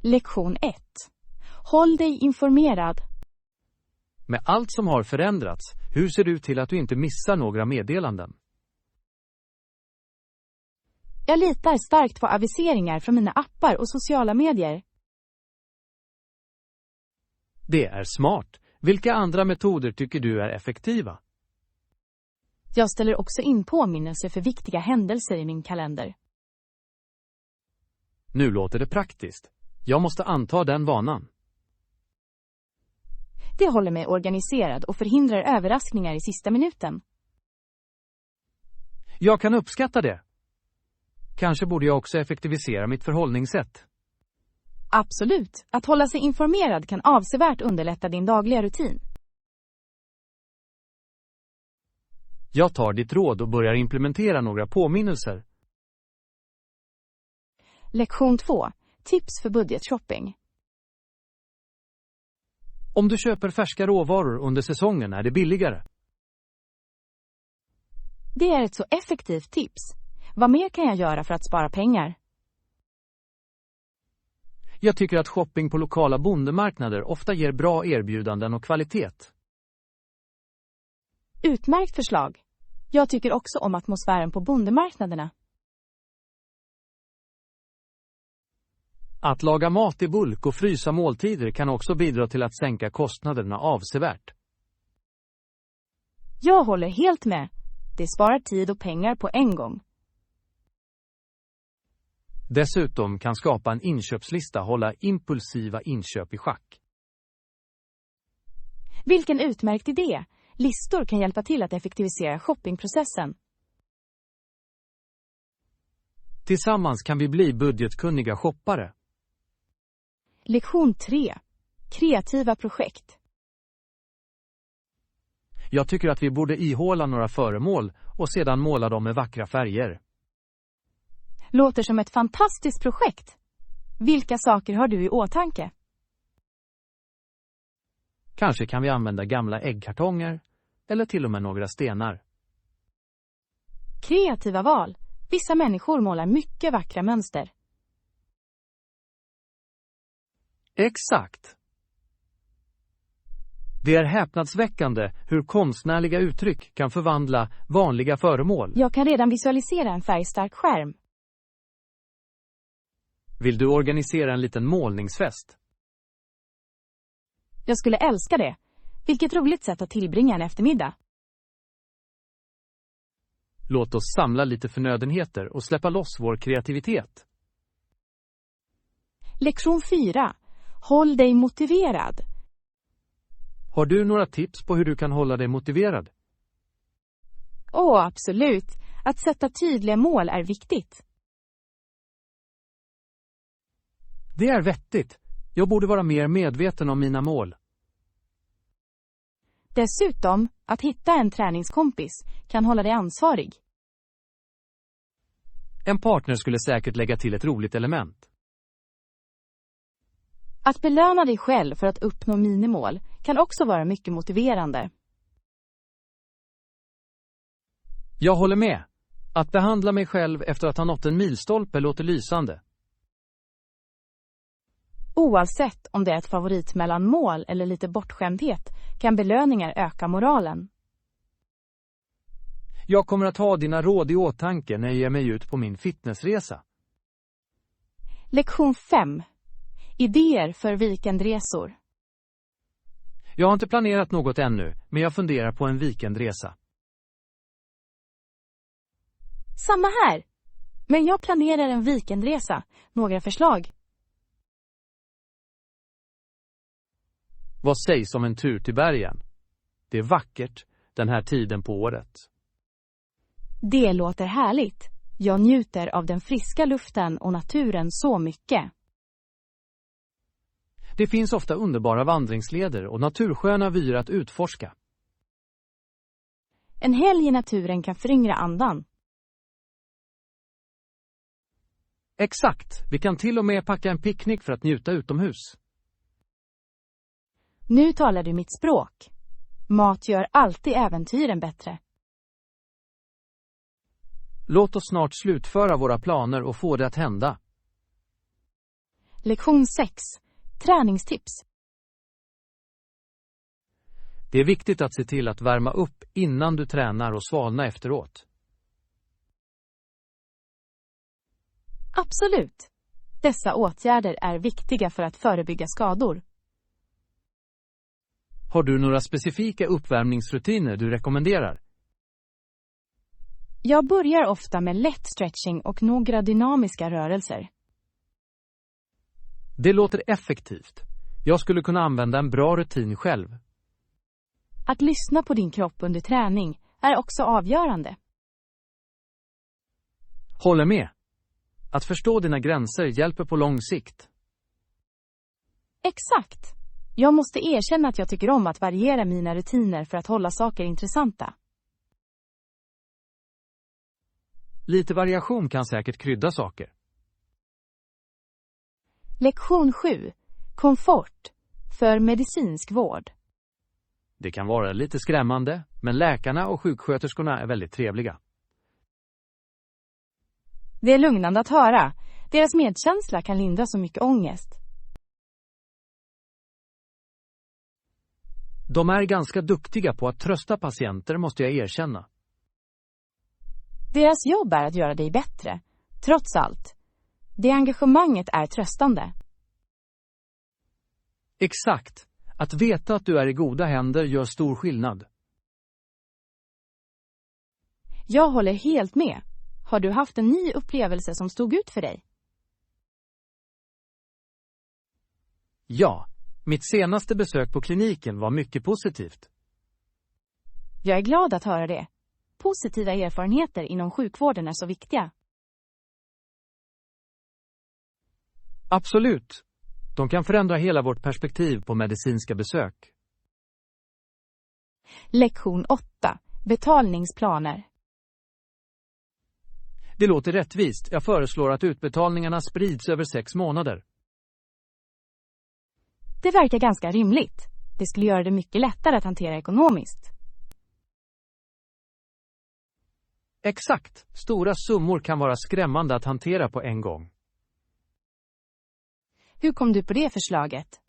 Lektion 1. Håll dig informerad. Med allt som har förändrats, hur ser du till att du inte missar några meddelanden? Jag litar starkt på aviseringar från mina appar och sociala medier. Det är smart. Vilka andra metoder tycker du är effektiva? Jag ställer också in påminnelser för viktiga händelser i min kalender. Nu låter det praktiskt. Jag måste anta den vanan. Det håller mig organiserad och förhindrar överraskningar i sista minuten. Jag kan uppskatta det. Kanske borde jag också effektivisera mitt förhållningssätt. Absolut. Att hålla sig informerad kan avsevärt underlätta din dagliga rutin. Jag tar ditt råd och börjar implementera några påminnelser. Lektion 2. Tips för budgetshopping. Om du köper färska råvaror under säsongen är det billigare. Det är ett så effektivt tips. Vad mer kan jag göra för att spara pengar? Jag tycker att shopping på lokala bondemarknader ofta ger bra erbjudanden och kvalitet. Utmärkt förslag. Jag tycker också om atmosfären på bondemarknaderna. Att laga mat i bulk och frysa måltider kan också bidra till att sänka kostnaderna avsevärt. Jag håller helt med. Det sparar tid och pengar på en gång. Dessutom kan skapa en inköpslista hålla impulsiva inköp i schack. Vilken utmärkt idé! Listor kan hjälpa till att effektivisera shoppingprocessen. Tillsammans kan vi bli budgetkunniga shoppare. Lektion 3. Kreativa projekt. Jag tycker att vi borde ihåla några föremål och sedan måla dem med vackra färger. Låter som ett fantastiskt projekt. Vilka saker har du i åtanke? Kanske kan vi använda gamla äggkartonger eller till och med några stenar. Kreativa val. Vissa människor målar mycket vackra mönster. Exakt. Det är häpnadsväckande hur konstnärliga uttryck kan förvandla vanliga föremål. Jag kan redan visualisera en färgstark skärm. Vill du organisera en liten målningsfest? Jag skulle älska det. Vilket roligt sätt att tillbringa en eftermiddag. Låt oss samla lite förnödenheter och släppa loss vår kreativitet. Lektion 4. Håll dig motiverad. Har du några tips på hur du kan hålla dig motiverad? Absolut. Att sätta tydliga mål är viktigt. Det är vettigt. Jag borde vara mer medveten om mina mål. Dessutom, att hitta en träningskompis kan hålla dig ansvarig. En partner skulle säkert lägga till ett roligt element. Att belöna dig själv för att uppnå minimål kan också vara mycket motiverande. Jag håller med. Att behandla mig själv efter att ha nått en milstolpe låter lysande. Oavsett om det är ett favoritmellanmål eller lite bortskämdhet kan belöningar öka moralen. Jag kommer att ha dina råd i åtanke när jag ger mig ut på min fitnessresa. Lektion 5. Idéer för weekendresor. Jag har inte planerat något ännu, men jag funderar på en weekendresa. Samma här. Men jag planerar en weekendresa. Några förslag? Vad sägs om en tur till bergen? Det är vackert den här tiden på året. Det låter härligt. Jag njuter av den friska luften och naturen så mycket. Det finns ofta underbara vandringsleder och natursköna vyer att utforska. En helg i naturen kan föryngra andan. Exakt, vi kan till och med packa en picknick för att njuta utomhus. Nu talar du mitt språk. Mat gör alltid äventyren bättre. Låt oss snart slutföra våra planer och få det att hända. Lektion 6. Träningstips. Det är viktigt att se till att värma upp innan du tränar och svalna efteråt. Absolut. Dessa åtgärder är viktiga för att förebygga skador. Har du några specifika uppvärmningsrutiner du rekommenderar? Jag börjar ofta med lätt stretching och några dynamiska rörelser. Det låter effektivt. Jag skulle kunna använda en bra rutin själv. Att lyssna på din kropp under träning är också avgörande. Håller med. Att förstå dina gränser hjälper på lång sikt. Exakt. Jag måste erkänna att jag tycker om att variera mina rutiner för att hålla saker intressanta. Lite variation kan säkert krydda saker. Lektion 7. Komfort för medicinsk vård. Det kan vara lite skrämmande, men läkarna och sjuksköterskorna är väldigt trevliga. Det är lugnande att höra. Deras medkänsla kan lindra så mycket ångest. De är ganska duktiga på att trösta patienter, måste jag erkänna. Deras jobb är att göra dig bättre, trots allt. Det engagemanget är tröstande. Exakt. Att veta att du är i goda händer gör stor skillnad. Jag håller helt med. Har du haft en ny upplevelse som stod ut för dig? Ja, mitt senaste besök på kliniken var mycket positivt. Jag är glad att höra det. Positiva erfarenheter inom sjukvården är så viktiga. Absolut. De kan förändra hela vårt perspektiv på medicinska besök. Lektion 8. Betalningsplaner. Det låter rättvist. Jag föreslår att utbetalningarna sprids över 6 månader. Det verkar ganska rimligt. Det skulle göra det mycket lättare att hantera ekonomiskt. Exakt. Stora summor kan vara skrämmande att hantera på en gång. Hur kom du på det förslaget?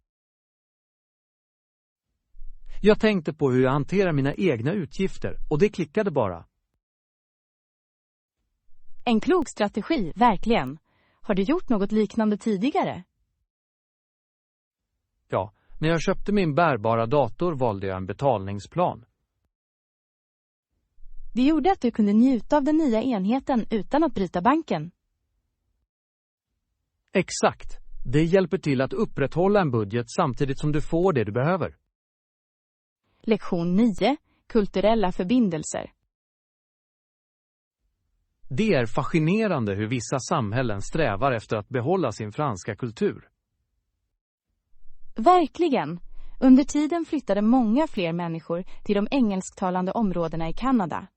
Jag tänkte på hur jag hanterar mina egna utgifter och det klickade bara. En klok strategi, verkligen. Har du gjort något liknande tidigare? Ja, när jag köpte min bärbara dator valde jag en betalningsplan. Det gjorde att du kunde njuta av den nya enheten utan att bryta banken. Exakt. Det hjälper till att upprätthålla en budget samtidigt som du får det du behöver. Lektion 9. Kulturella förbindelser. Det är fascinerande hur vissa samhällen strävar efter att behålla sin franska kultur. Verkligen. Under tiden flyttade många fler människor till de engelsktalande områdena i Kanada.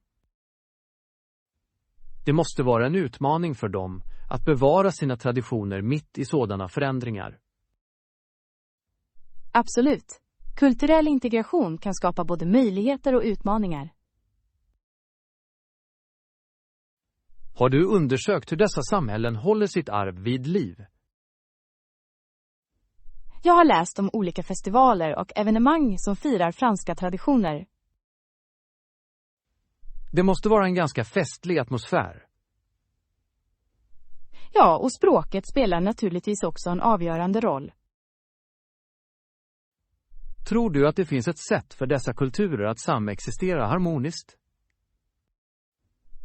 Det måste vara en utmaning för dem att bevara sina traditioner mitt i sådana förändringar. Absolut. Kulturell integration kan skapa både möjligheter och utmaningar. Har du undersökt hur dessa samhällen håller sitt arv vid liv? Jag har läst om olika festivaler och evenemang som firar franska traditioner. Det måste vara en ganska festlig atmosfär. Ja, och språket spelar naturligtvis också en avgörande roll. Tror du att det finns ett sätt för dessa kulturer att samexistera harmoniskt?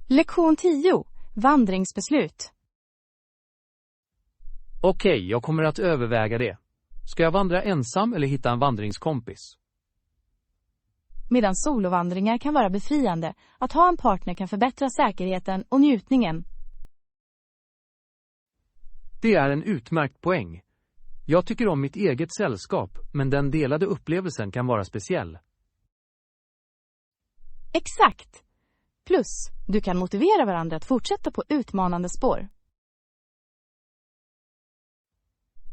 Lektion 10. Vandringsbeslut. Okej, jag kommer att överväga det. Ska jag vandra ensam eller hitta en vandringskompis? Medan solovandringar kan vara befriande, att ha en partner kan förbättra säkerheten och njutningen. Det är en utmärkt poäng. Jag tycker om mitt eget sällskap, men den delade upplevelsen kan vara speciell. Exakt. Plus, du kan motivera varandra att fortsätta på utmanande spår.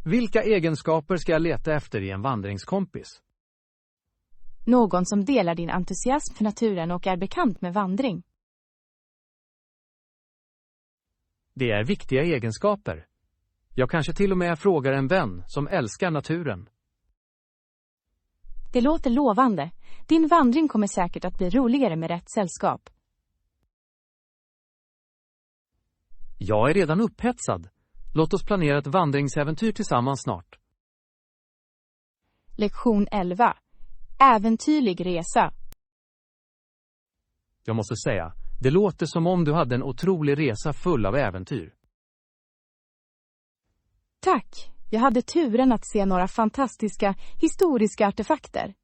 Vilka egenskaper ska jag leta efter i en vandringskompis? Någon som delar din entusiasm för naturen och är bekant med vandring. Det är viktiga egenskaper. Jag kanske till och med frågar en vän som älskar naturen. Det låter lovande. Din vandring kommer säkert att bli roligare med rätt sällskap. Jag är redan upphetsad. Låt oss planera ett vandringsäventyr tillsammans snart. Lektion 11. Äventyrlig resa. Jag måste säga, det låter som om du hade en otrolig resa full av äventyr. Tack! Jag hade turen att se några fantastiska historiska artefakter.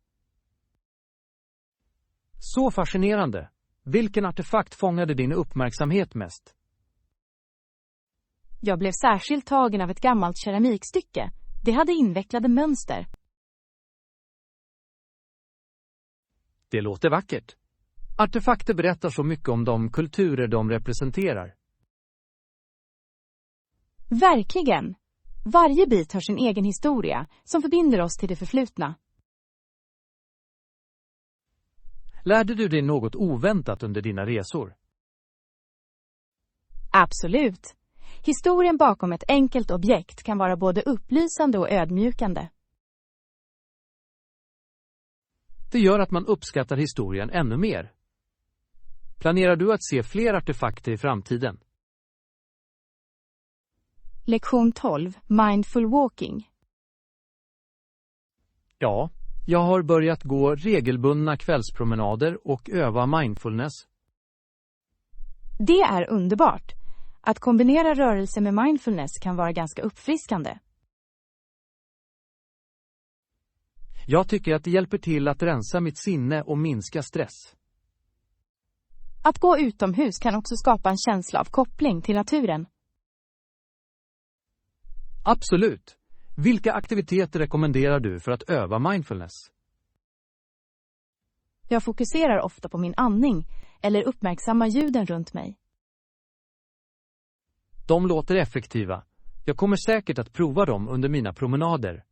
Så fascinerande. Vilken artefakt fångade din uppmärksamhet mest? Jag blev särskilt tagen av ett gammalt keramikstycke. Det hade invecklade mönster. Det låter vackert. Artefakter berättar så mycket om de kulturer de representerar. Verkligen! Varje bit har sin egen historia som förbinder oss till det förflutna. Lärde du dig något oväntat under dina resor? Absolut! Historien bakom ett enkelt objekt kan vara både upplysande och ödmjukande. Det gör att man uppskattar historien ännu mer. Planerar du att se fler artefakter i framtiden? Lektion 12. Mindful walking. Ja, jag har börjat gå regelbundna kvällspromenader och öva mindfulness. Det är underbart. Att kombinera rörelse med mindfulness kan vara ganska uppfriskande. Jag tycker att det hjälper till att rensa mitt sinne och minska stress. Att gå utomhus kan också skapa en känsla av koppling till naturen. Absolut. Vilka aktiviteter rekommenderar du för att öva mindfulness? Jag fokuserar ofta på min andning eller uppmärksammar ljuden runt mig. De låter effektiva. Jag kommer säkert att prova dem under mina promenader.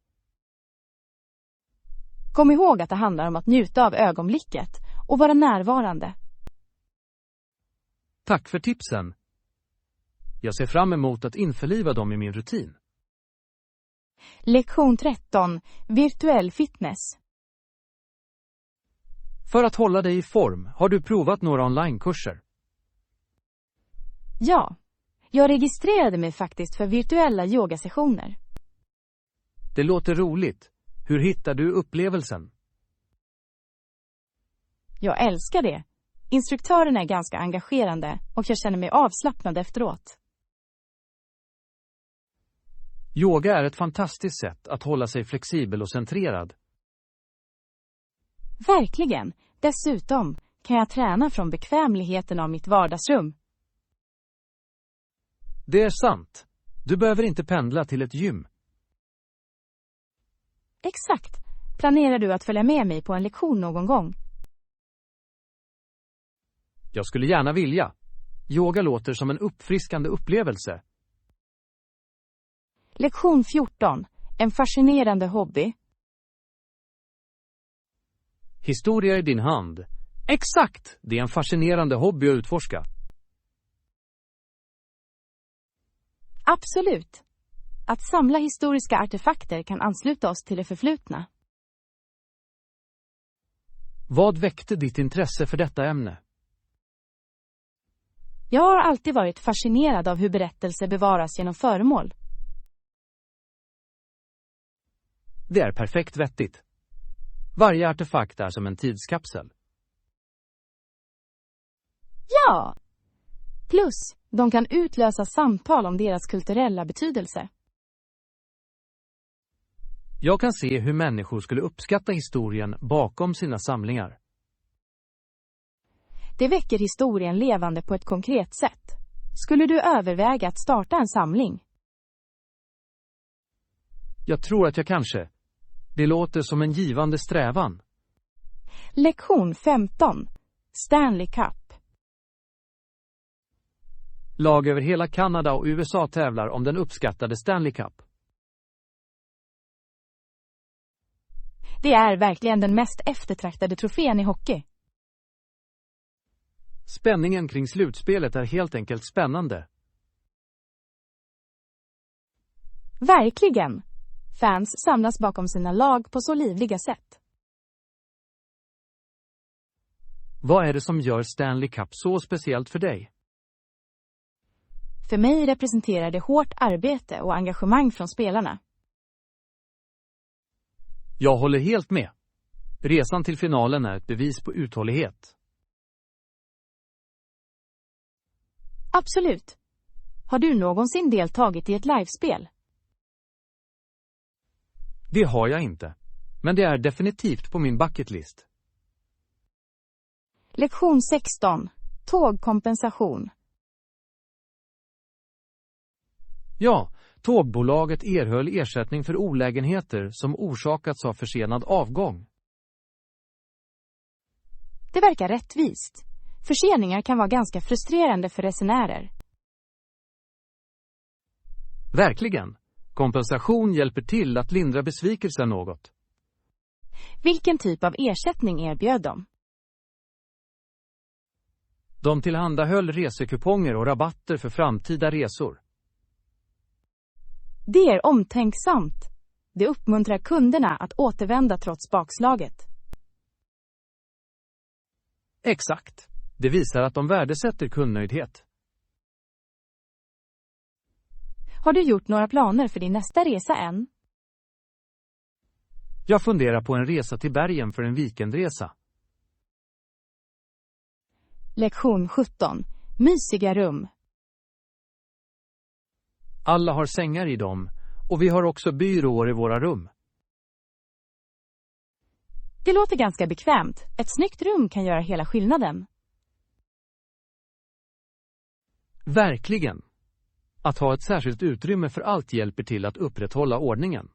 Kom ihåg att det handlar om att njuta av ögonblicket och vara närvarande. Tack för tipsen. Jag ser fram emot att införliva dem i min rutin. Lektion 13. Virtuell fitness. För att hålla dig i form, har du provat några onlinekurser? Ja, jag registrerade mig faktiskt för virtuella yogasessioner. Det låter roligt. Hur hittar du upplevelsen? Jag älskar det. Instruktörerna är ganska engagerande och jag känner mig avslappnad efteråt. Yoga är ett fantastiskt sätt att hålla sig flexibel och centrerad. Verkligen. Dessutom kan jag träna från bekvämligheten av mitt vardagsrum. Det är sant. Du behöver inte pendla till ett gym. Exakt. Planerar du att följa med mig på en lektion någon gång? Jag skulle gärna vilja. Yoga låter som en uppfriskande upplevelse. Lektion 14. En fascinerande hobby. Historia i din hand. Exakt! Det är en fascinerande hobby att utforska. Absolut. Att samla historiska artefakter kan ansluta oss till det förflutna. Vad väckte ditt intresse för detta ämne? Jag har alltid varit fascinerad av hur berättelser bevaras genom föremål. Det är perfekt vettigt. Varje artefakt är som en tidskapsel. Ja! Plus, de kan utlösa samtal om deras kulturella betydelse. Jag kan se hur människor skulle uppskatta historien bakom sina samlingar. Det väcker historien levande på ett konkret sätt. Skulle du överväga att starta en samling? Jag tror att jag kanske. Det låter som en givande strävan. Lektion 15. Stanley Cup. Lag över hela Kanada och USA tävlar om den uppskattade Stanley Cup. Det är verkligen den mest eftertraktade trofén i hockey. Spänningen kring slutspelet är helt enkelt spännande. Verkligen! Fans samlas bakom sina lag på så livliga sätt. Vad är det som gör Stanley Cup så speciellt för dig? För mig representerar det hårt arbete och engagemang från spelarna. Jag håller helt med. Resan till finalen är ett bevis på uthållighet. Absolut. Har du någonsin deltagit i ett livespel? Det har jag inte. Men det är definitivt på min bucketlist. Lektion 16. Tågkompensation. Ja, tågbolaget erhöll ersättning för olägenheter som orsakats av försenad avgång. Det verkar rättvist. Förseningar kan vara ganska frustrerande för resenärer. Verkligen. Kompensation hjälper till att lindra besvikelsen något. Vilken typ av ersättning erbjöd de? De tillhandahöll resekuponger och rabatter för framtida resor. Det är omtänksamt. Det uppmuntrar kunderna att återvända trots bakslaget. Exakt. Det visar att de värdesätter kundnöjdhet. Har du gjort några planer för din nästa resa än? Jag funderar på en resa till bergen för en weekendresa. Lektion 17. Mysiga rum. Alla har sängar i dem och vi har också byråer i våra rum. Det låter ganska bekvämt. Ett snyggt rum kan göra hela skillnaden. Verkligen. Att ha ett särskilt utrymme för allt hjälper till att upprätthålla ordningen.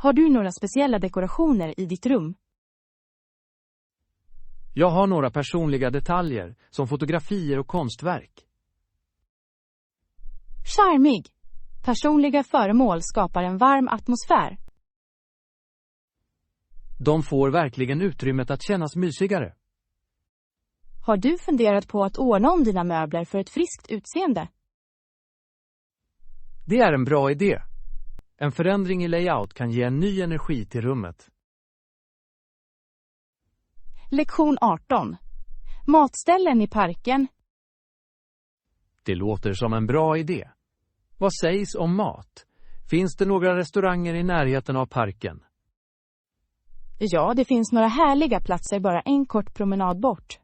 Har du några speciella dekorationer i ditt rum? Jag har några personliga detaljer som fotografier och konstverk. Charmig! Personliga föremål skapar en varm atmosfär. De får verkligen utrymmet att kännas mysigare. Har du funderat på att ordna om dina möbler för ett friskt utseende? Det är en bra idé. En förändring i layout kan ge en ny energi till rummet. Lektion 18. Matställen i parken. Det låter som en bra idé. Vad sägs om mat? Finns det några restauranger i närheten av parken? Ja, det finns några härliga platser bara en kort promenad bort.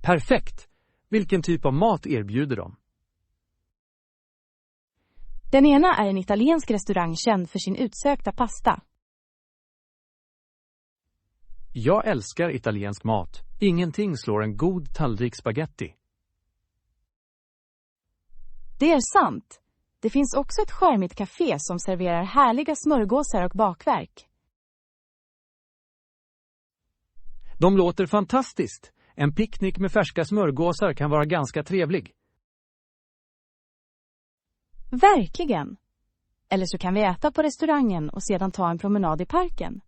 Perfekt! Vilken typ av mat erbjuder de? Den ena är en italiensk restaurang känd för sin utsökta pasta. Jag älskar italiensk mat. Ingenting slår en god tallrik spaghetti. Det är sant. Det finns också ett charmigt café som serverar härliga smörgåsar och bakverk. De låter fantastiskt. En picknick med färska smörgåsar kan vara ganska trevlig. Verkligen. Eller så kan vi äta på restaurangen och sedan ta en promenad i parken.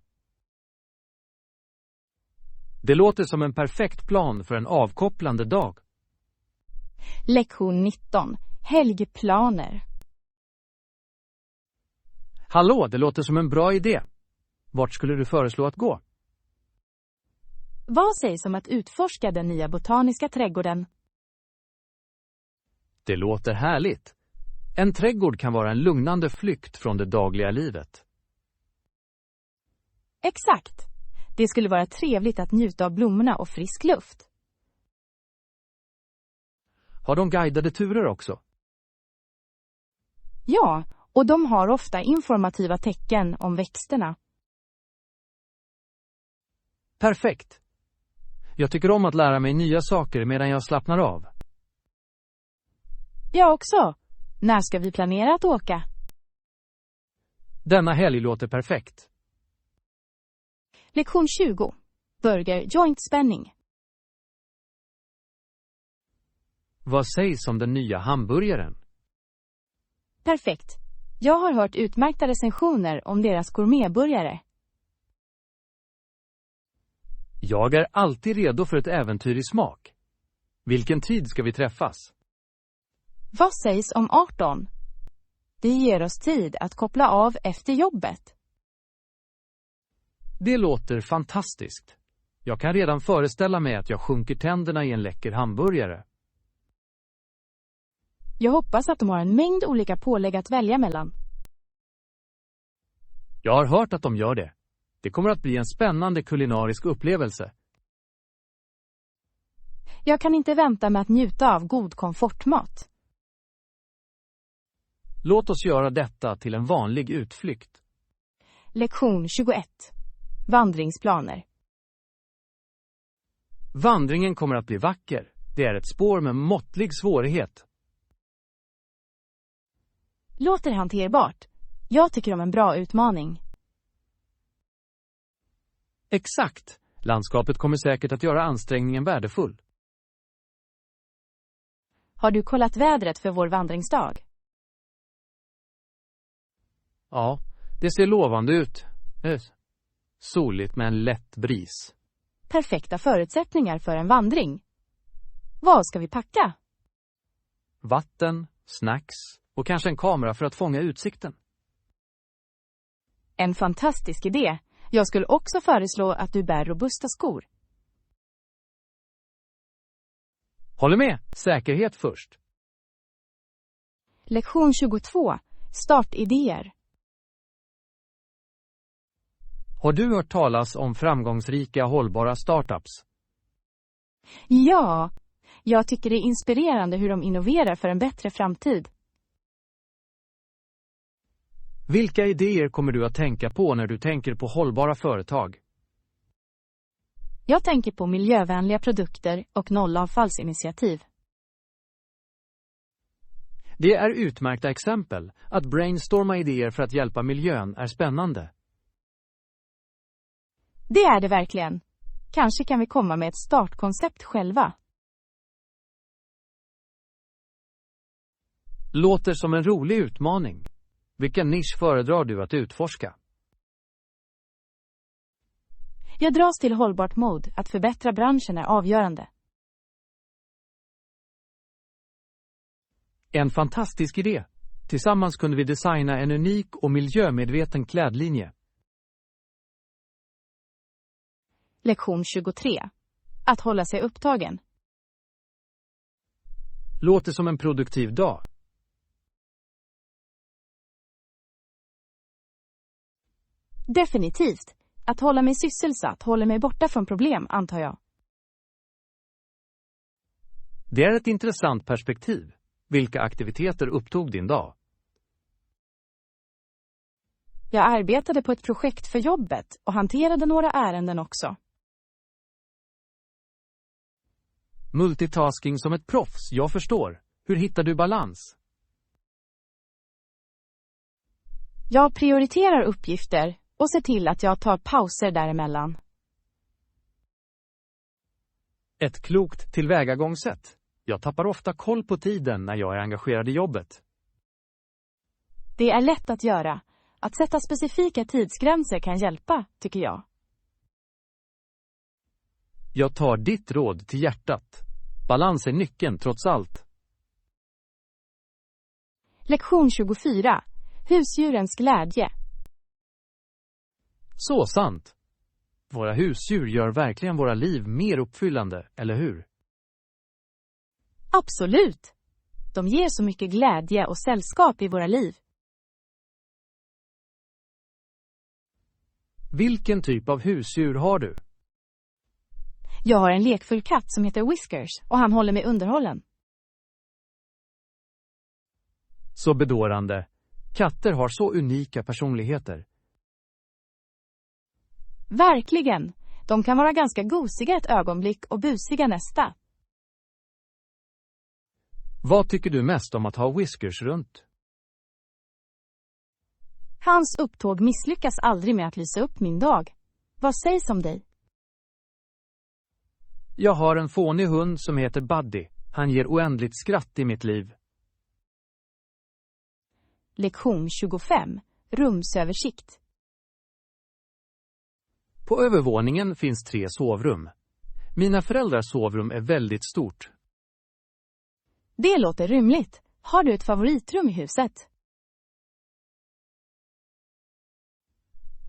Det låter som en perfekt plan för en avkopplande dag. Lektion 19. Helgplaner. Hallå, det låter som en bra idé. Vart skulle du föreslå att gå? Vad sägs om att utforska den nya botaniska trädgården? Det låter härligt. En trädgård kan vara en lugnande flykt från det dagliga livet. Exakt. Det skulle vara trevligt att njuta av blommorna och frisk luft. Har de guidade turer också? Ja, och de har ofta informativa tecken om växterna. Perfekt. Jag tycker om att lära mig nya saker medan jag slappnar av. Jag också. När ska vi planera att åka? Denna helg låter perfekt. Lektion 20. Burger joint spänning. Vad sägs om den nya hamburgaren? Perfekt. Jag har hört utmärkta recensioner om deras gourmetburgare. Jag är alltid redo för ett äventyr i smak. Vilken tid ska vi träffas? Vad sägs om 18? Det ger oss tid att koppla av efter jobbet. Det låter fantastiskt. Jag kan redan föreställa mig att jag sjunker tänderna i en läcker hamburgare. Jag hoppas att de har en mängd olika pålägg att välja mellan. Jag har hört att de gör det. Det kommer att bli en spännande kulinarisk upplevelse. Jag kan inte vänta med att njuta av god komfortmat. Låt oss göra detta till en vanlig utflykt. Lektion 21. Vandringsplaner. Vandringen kommer att bli vacker. Det är ett spår med måttlig svårighet. Låter hanterbart. Jag tycker om en bra utmaning. Exakt. Landskapet kommer säkert att göra ansträngningen värdefull. Har du kollat vädret för vår vandringsdag? Ja, det ser lovande ut. Soligt med en lätt bris. Perfekta förutsättningar för en vandring. Vad ska vi packa? Vatten, snacks och kanske en kamera för att fånga utsikten. En fantastisk idé. Jag skulle också föreslå att du bär robusta skor. Håller med. Säkerhet först. Lektion 22. Startidéer. Har du hört talas om framgångsrika hållbara startups? Ja, jag tycker det är inspirerande hur de innoverar för en bättre framtid. Vilka idéer kommer du att tänka på när du tänker på hållbara företag? Jag tänker på miljövänliga produkter och nollavfallsinitiativ. Det är utmärkta exempel. Att brainstorma idéer för att hjälpa miljön är spännande. Det är det verkligen. Kanske kan vi komma med ett startkoncept själva. Låter som en rolig utmaning. Vilken nisch föredrar du att utforska? Jag dras till hållbart mode. Att förbättra branschen är avgörande. En fantastisk idé. Tillsammans kunde vi designa en unik och miljömedveten klädlinje. Lektion 23. Att hålla sig upptagen. Låter som en produktiv dag. Definitivt. Att hålla mig sysselsatt håller mig borta från problem, antar jag. Det är ett intressant perspektiv. Vilka aktiviteter upptog din dag? Jag arbetade på ett projekt för jobbet och hanterade några ärenden också. Multitasking som ett proffs, jag förstår. Hur hittar du balans? Jag prioriterar uppgifter och ser till att jag tar pauser däremellan. Ett klokt tillvägagångssätt. Jag tappar ofta koll på tiden när jag är engagerad i jobbet. Det är lätt att göra. Att sätta specifika tidsgränser kan hjälpa, tycker jag. Jag tar ditt råd till hjärtat. Balans är nyckeln trots allt. Lektion 24. Husdjurens glädje. Så sant. Våra husdjur gör verkligen våra liv mer uppfyllande, eller hur? Absolut. De ger så mycket glädje och sällskap i våra liv. Vilken typ av husdjur har du? Jag har en lekfull katt som heter Whiskers och han håller mig underhållen. Så bedårande. Katter har så unika personligheter. Verkligen. De kan vara ganska gosiga ett ögonblick och busiga nästa. Vad tycker du mest om att ha Whiskers runt? Hans upptåg misslyckas aldrig med att lysa upp min dag. Vad sägs om dig? Jag har en fånig hund som heter Buddy. Han ger oändligt skratt i mitt liv. Lektion 25. Rumsöversikt. På övervåningen finns 3 sovrum. Mina föräldrars sovrum är väldigt stort. Det låter rymligt. Har du ett favoritrum i huset?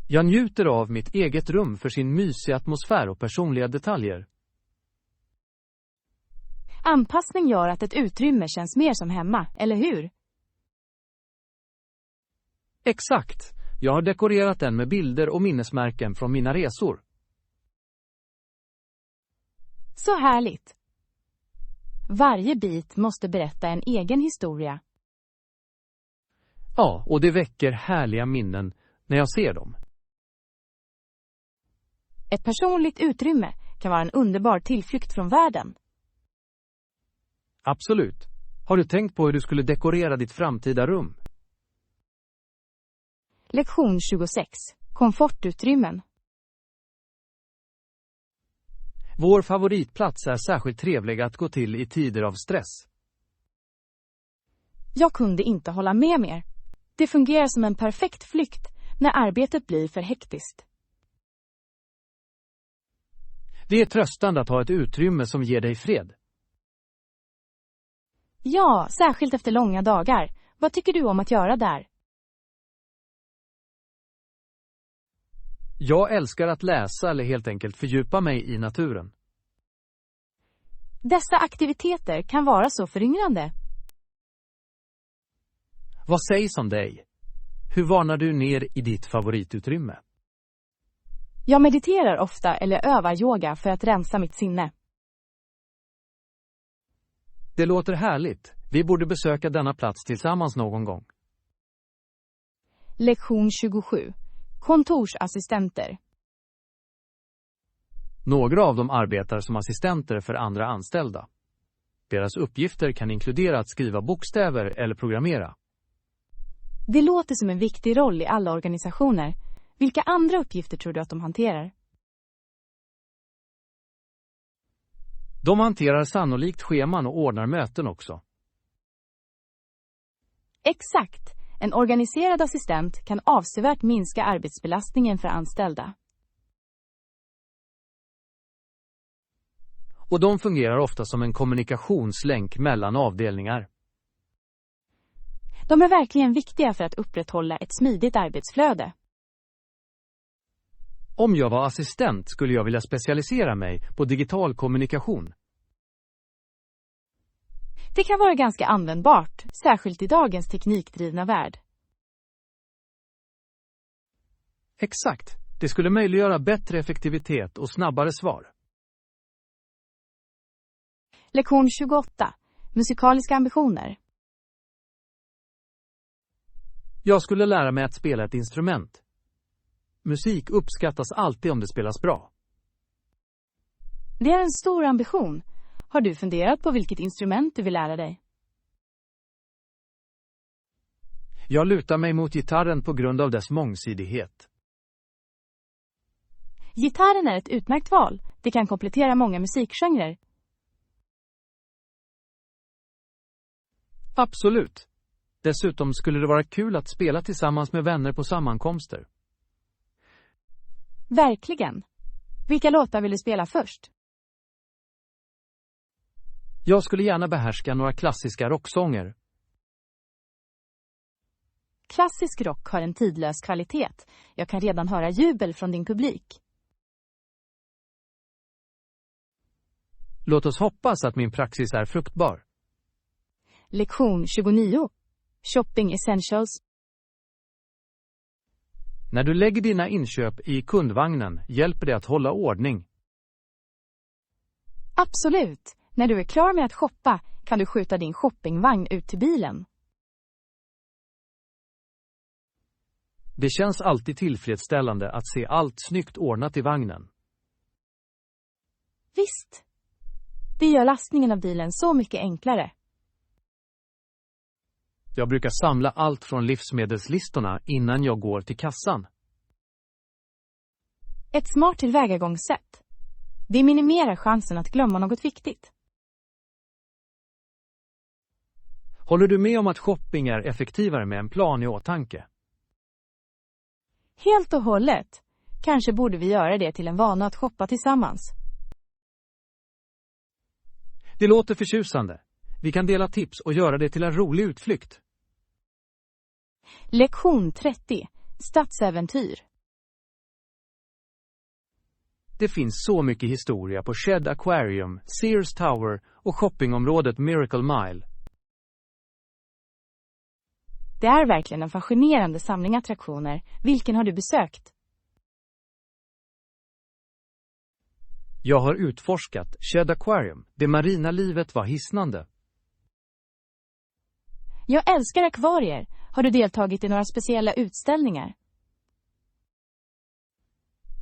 Jag njuter av mitt eget rum för sin mysiga atmosfär och personliga detaljer. Anpassning gör att ett utrymme känns mer som hemma, eller hur? Exakt. Jag har dekorerat den med bilder och minnesmärken från mina resor. Så härligt! Varje bit måste berätta en egen historia. Ja, och det väcker härliga minnen när jag ser dem. Ett personligt utrymme kan vara en underbar tillflykt från världen. Absolut. Har du tänkt på hur du skulle dekorera ditt framtida rum? Lektion 26. Komfortutrymmen. Vår favoritplats är särskilt trevlig att gå till i tider av stress. Jag kunde inte hålla med mer. Det fungerar som en perfekt flykt när arbetet blir för hektiskt. Det är tröstande att ha ett utrymme som ger dig fred. Ja, särskilt efter långa dagar. Vad tycker du om att göra där? Jag älskar att läsa eller helt enkelt fördjupa mig i naturen. Dessa aktiviteter kan vara så föryngrande. Vad sägs om dig? Hur varnar du ner i ditt favoritutrymme? Jag mediterar ofta eller övar yoga för att rensa mitt sinne. Det låter härligt. Vi borde besöka denna plats tillsammans någon gång. Lektion 27. Kontorsassistenter. Några av dem arbetar som assistenter för andra anställda. Deras uppgifter kan inkludera att skriva bokstäver eller programmera. Det låter som en viktig roll i alla organisationer. Vilka andra uppgifter tror du att de hanterar? De hanterar sannolikt scheman och ordnar möten också. Exakt! En organiserad assistent kan avsevärt minska arbetsbelastningen för anställda. Och de fungerar ofta som en kommunikationslänk mellan avdelningar. De är verkligen viktiga för att upprätthålla ett smidigt arbetsflöde. Om jag var assistent skulle jag vilja specialisera mig på digital kommunikation. Det kan vara ganska användbart, särskilt i dagens teknikdrivna värld. Exakt. Det skulle möjliggöra bättre effektivitet och snabbare svar. Lektion 28. Musikaliska ambitioner. Jag skulle lära mig att spela ett instrument. Musik uppskattas alltid om det spelas bra. Det är en stor ambition. Har du funderat på vilket instrument du vill lära dig? Jag lutar mig mot gitarren på grund av dess mångsidighet. Gitarren är ett utmärkt val. Det kan komplettera många musikgenrer. Absolut. Dessutom skulle det vara kul att spela tillsammans med vänner på sammankomster. Verkligen. Vilka låtar vill du spela först? Jag skulle gärna behärska några klassiska rocksånger. Klassisk rock har en tidlös kvalitet. Jag kan redan höra jubel från din publik. Låt oss hoppas att min praxis är fruktbar. Lektion 29. Shopping Essentials. När du lägger dina inköp i kundvagnen hjälper det att hålla ordning. Absolut. När du är klar med att shoppa kan du skjuta din shoppingvagn ut till bilen. Det känns alltid tillfredsställande att se allt snyggt ordnat i vagnen. Visst. Det gör lastningen av bilen så mycket enklare. Jag brukar samla allt från livsmedelslistorna innan jag går till kassan. Ett smart tillvägagångssätt. Det minimerar chansen att glömma något viktigt. Håller du med om att shopping är effektivare med en plan i åtanke? Helt och hållet. Kanske borde vi göra det till en vana att shoppa tillsammans. Det låter förtjusande. Vi kan dela tips och göra det till en rolig utflykt. Lektion 30. Stadsäventyr. Det finns så mycket historia på Shed Aquarium, Sears Tower och shoppingområdet Miracle Mile. Det är verkligen en fascinerande samling attraktioner. Vilken har du besökt? Jag har utforskat Shed Aquarium. Det marina livet var hisnande. Jag älskar akvarier. Har du deltagit i några speciella utställningar?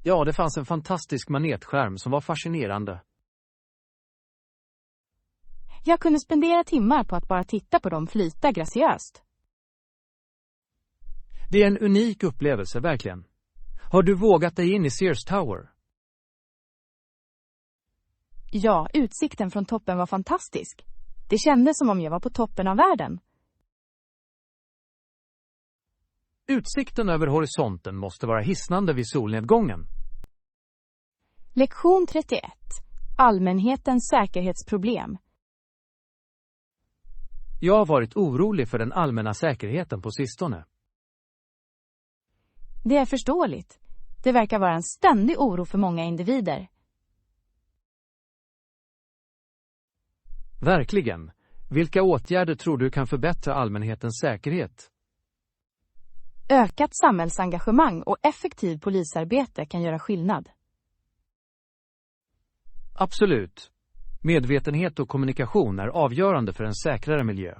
Ja, det fanns en fantastisk manetskärm som var fascinerande. Jag kunde spendera timmar på att bara titta på dem flyta graciöst. Det är en unik upplevelse, verkligen. Har du vågat dig in i Sears Tower? Ja, utsikten från toppen var fantastisk. Det kändes som om jag var på toppen av världen. Utsikten över horisonten måste vara hisnande vid solnedgången. Lektion 31. Allmänhetens säkerhetsproblem. Jag har varit orolig för den allmänna säkerheten på sistone. Det är förståeligt. Det verkar vara en ständig oro för många individer. Verkligen. Vilka åtgärder tror du kan förbättra allmänhetens säkerhet? Ökat samhällsengagemang och effektiv polisarbete kan göra skillnad. Absolut. Medvetenhet och kommunikation är avgörande för en säkrare miljö.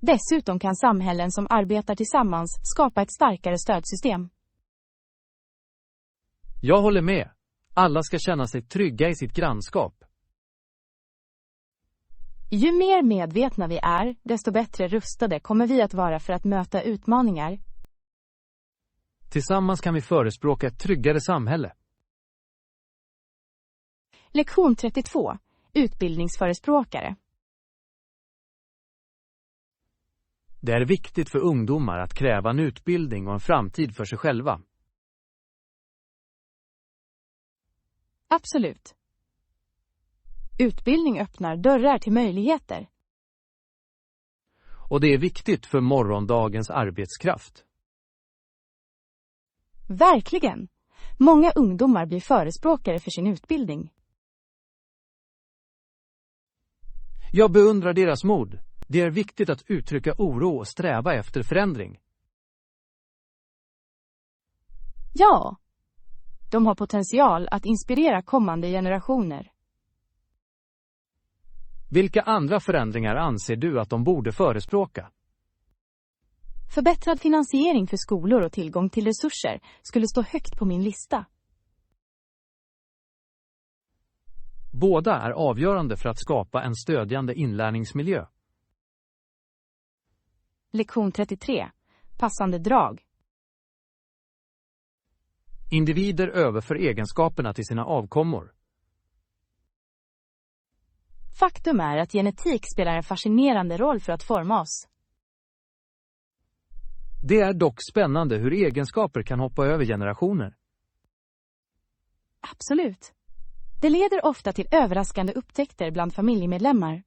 Dessutom kan samhällen som arbetar tillsammans skapa ett starkare stödsystem. Jag håller med. Alla ska känna sig trygga i sitt grannskap. Ju mer medvetna vi är, desto bättre rustade kommer vi att vara för att möta utmaningar. Tillsammans kan vi förespråka ett tryggare samhälle. Lektion 32. Utbildningsförespråkare. Det är viktigt för ungdomar att kräva en utbildning och en framtid för sig själva. Absolut. Utbildning öppnar dörrar till möjligheter. Och det är viktigt för morgondagens arbetskraft. Verkligen. Många ungdomar blir förespråkare för sin utbildning. Jag beundrar deras mod. Det är viktigt att uttrycka oro och sträva efter förändring. Ja. De har potential att inspirera kommande generationer. Vilka andra förändringar anser du att de borde förespråka? Förbättrad finansiering för skolor och tillgång till resurser skulle stå högt på min lista. Båda är avgörande för att skapa en stödjande inlärningsmiljö. Lektion 33. Passande drag. Individer överför egenskaperna till sina avkommor. Faktum är att genetik spelar en fascinerande roll för att forma oss. Det är dock spännande hur egenskaper kan hoppa över generationer. Absolut. Det leder ofta till överraskande upptäckter bland familjemedlemmar.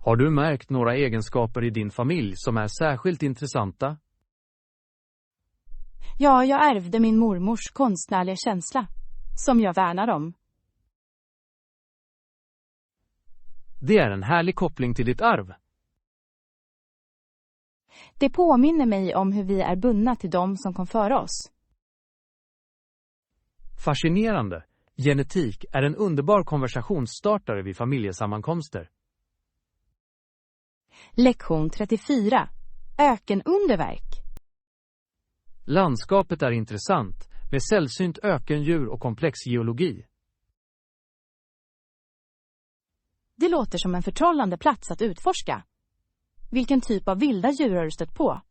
Har du märkt några egenskaper i din familj som är särskilt intressanta? Ja, jag ärvde min mormors konstnärliga känsla, som jag värnar om. Det är en härlig koppling till ditt arv. Det påminner mig om hur vi är bundna till dem som kom före oss. Fascinerande. Genetik är en underbar konversationsstartare vid familjesammankomster. Lektion 34. Ökenunderverk. Landskapet är intressant med sällsynt ökendjur och komplex geologi. Det låter som en förtrollande plats att utforska. Vilken typ av vilda djur har du stött på?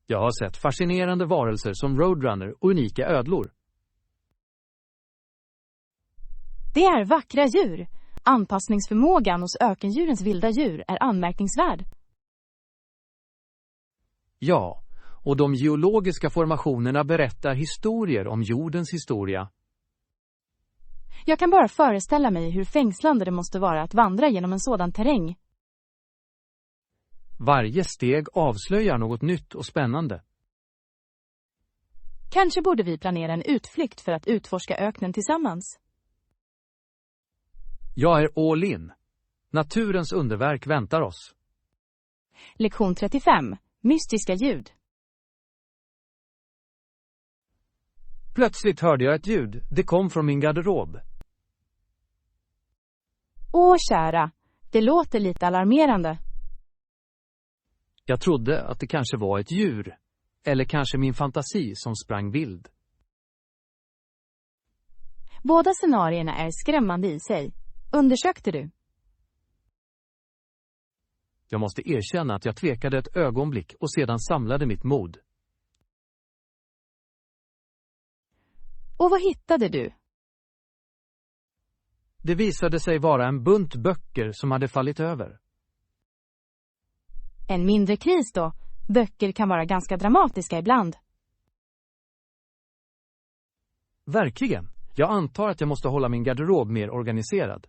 Jag har sett fascinerande varelser som roadrunner och unika ödlor. Det är vackra djur. Anpassningsförmågan hos ökendjurens vilda djur är anmärkningsvärd. Ja, Och de geologiska formationerna berättar historier om jordens historia. Jag kan bara föreställa mig hur fängslande det måste vara att vandra genom en sådan terräng. Varje steg avslöjar något nytt och spännande. Kanske borde vi planera en utflykt för att utforska öknen tillsammans. Jag är all in. Naturens underverk väntar oss. Lektion 35. Mystiska ljud. Plötsligt hörde jag ett ljud. Det kom från min garderob. Åh kära, det låter lite alarmerande. Jag trodde att det kanske var ett djur. Eller kanske min fantasi som sprang vild. Båda scenarierna är skrämmande i sig. Undersökte du? Jag måste erkänna att jag tvekade ett ögonblick och sedan samlade mitt mod. Och vad hittade du? Det visade sig vara en bunt böcker som hade fallit över. En mindre kris då. Böcker kan vara ganska dramatiska ibland. Verkligen. Jag antar att jag måste hålla min garderob mer organiserad.